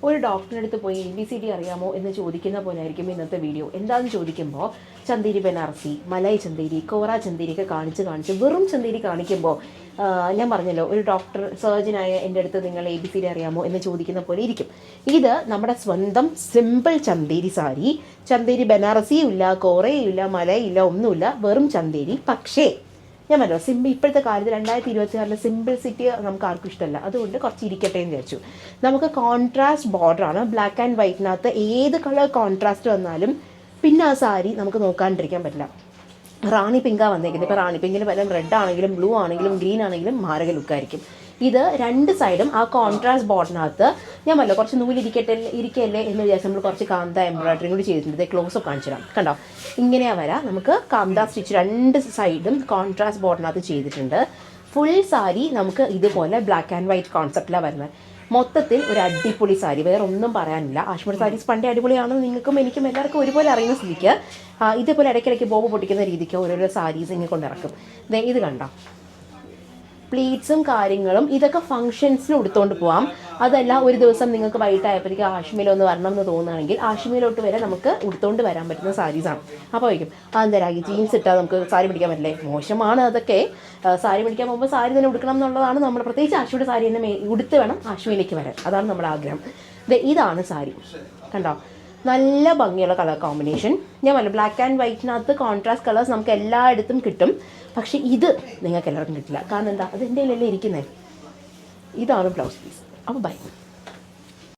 ഒരു ഡോക്ടറിൻ്റെ അടുത്ത് പോയി ABCD അറിയാമോ എന്ന് ചോദിക്കുന്ന പോലെ ആയിരിക്കും ഇന്നത്തെ വീഡിയോ. എന്താണെന്ന് ചോദിക്കുമ്പോൾ ചന്തേരി ബനാറസി, മലായി ചന്തേരി, കോറ ചന്തേരി ഒക്കെ കാണിച്ച് വെറും ചന്തേരി കാണിക്കുമ്പോൾ ഞാൻ പറഞ്ഞല്ലോ, ഒരു ഡോക്ടർ സർജനായ എൻ്റെ അടുത്ത് നിങ്ങൾ ABCD അറിയാമോ എന്ന് ചോദിക്കുന്ന പോലെ ഇരിക്കും. ഇത് നമ്മുടെ സ്വന്തം സിമ്പിൾ ചന്തേരി സാരി. ചന്തേരി ബനാറസിയും ഇല്ല, കോറയും ഇല്ല, മലയും ഇല്ല, ഒന്നുമില്ല, വെറും ചന്തേരി. പക്ഷേ ഞാൻ പറഞ്ഞോ, ഇപ്പോഴത്തെ കാലത്ത് 2024 സിമ്പിൾസിറ്റി നമുക്ക് ആർക്കും ഇഷ്ടമല്ല. അതുകൊണ്ട് കുറച്ച് ഇരിക്കട്ടെ എന്ന് വിചാരിച്ചു. നമുക്ക് കോൺട്രാസ്റ്റ് ബോർഡറാണ്. ബ്ലാക്ക് ആൻഡ് വൈറ്റിനകത്ത് ഏത് കളർ കോൺട്രാസ്റ്റ് വന്നാലും പിന്നെ ആ സാരി നമുക്ക് നോക്കാണ്ടിരിക്കാൻ പറ്റില്ല. റാണി പിങ്കാണ് വന്നേക്കുന്നത്. ഇപ്പോൾ റാണി പിങ്കിന് പലരും റെഡ് ആണെങ്കിലും ബ്ലൂ ആണെങ്കിലും ഗ്രീൻ ആണെങ്കിലും മാരക ലുക്കായിരിക്കും. ഇത് രണ്ട് സൈഡും ആ കോൺട്രാസ്റ്റ് ബോർഡിനകത്ത് ഞാൻ പറഞ്ഞല്ലോ കുറച്ച് ഇരിക്കല്ലേ എന്ന് വിചാരിച്ച് നമ്മൾ കുറച്ച് കാന്ത എംബ്രോയിഡറിയും കൂടി ചെയ്തിട്ടുണ്ട്. ക്ലോസപ്പ് കാണിച്ചു തരാം. കണ്ടോ, ഇങ്ങനെയാ വരാം. നമുക്ക് കാന്ത സ്റ്റിച്ച് രണ്ട് സൈഡും കോൺട്രാസ്റ്റ് ബോർഡിനകത്ത് ചെയ്തിട്ടുണ്ട്. ഫുൾ സാരി നമുക്ക് ഇതുപോലെ ബ്ലാക്ക് ആൻഡ് വൈറ്റ് കോൺസെപ്റ്റിലാണ് വരുന്നത്. മൊത്തത്തിൽ ഒരു അടിപൊളി സാരി, വേറെ ഒന്നും പറയാനില്ല. ആശ്മീർ സാരീസ് പണ്ടേ അടിപൊളിയാണെന്ന് നിങ്ങൾക്കും എനിക്കും എല്ലാവർക്കും ഒരുപോലെ അറിയുന്ന സ്ഥിതിക്ക് ഇതേപോലെ ഇടയ്ക്കിടയ്ക്ക് ബോബ് പൊട്ടിക്കുന്ന രീതിക്ക് ഓരോരോ സാരീസ് ഇങ്ങനെ കൊണ്ടിറക്കും. ഇത് കണ്ടോ, പ്ലീറ്റ്സും കാര്യങ്ങളും ഇതൊക്കെ ഫംഗ്ഷൻസിന് എടുത്തുകൊണ്ട് പോകാം. അതല്ല ഒരു ദിവസം നിങ്ങൾക്ക് വൈകിട്ടായപ്പോഴേക്കും ആശ്മീലൊന്ന് വരണം എന്ന് തോന്നുകയാണെങ്കിൽ ആശ്മീലോട്ട് വരെ നമുക്ക് ഉടുത്തുകൊണ്ട് വരാൻ പറ്റുന്ന സാരീസാണ്. അപ്പോൾ വയ്ക്കും അതെന്തരാಗಿ ജീൻസ് ഇട്ടാൽ നമുക്ക് സാരി പിടിക്കാൻ പറ്റില്ലേ? മോശമാണ് അതൊക്കെ. സാരി പിടിക്കാൻ പോകുമ്പോൾ സാരി തന്നെ ഉടുക്കണം എന്നുള്ളതാണ് നമ്മൾ, പ്രത്യേകിച്ച് ആശ്മിയുടെ സാരി തന്നെ ഉടുത്ത് വേണം ആശ്മീലേക്ക് വരാൻ. അതാണ് നമ്മുടെ ആഗ്രഹം. ഇതാണ് സാരി. കണ്ടോ, നല്ല ഭംഗിയുള്ള കളർ കോമ്പിനേഷൻ. ഞാൻ പറഞ്ഞു ബ്ലാക്ക് ആൻഡ് വൈറ്റിനകത്ത് കോൺട്രാസ്റ്റ് കളേഴ്സ് നമുക്ക് എല്ലായിടത്തും കിട്ടും. പക്ഷേ ഇത് നിങ്ങൾക്ക് എല്ലാവർക്കും കിട്ടില്ല. കാരണം എന്താ, അത് എൻ്റെ കയ്യിലല്ലേ ഇരിക്കുന്നത്. ഇതാണ് ബ്ലൗസ് പീസ്. അപ്പോൾ ബൈ.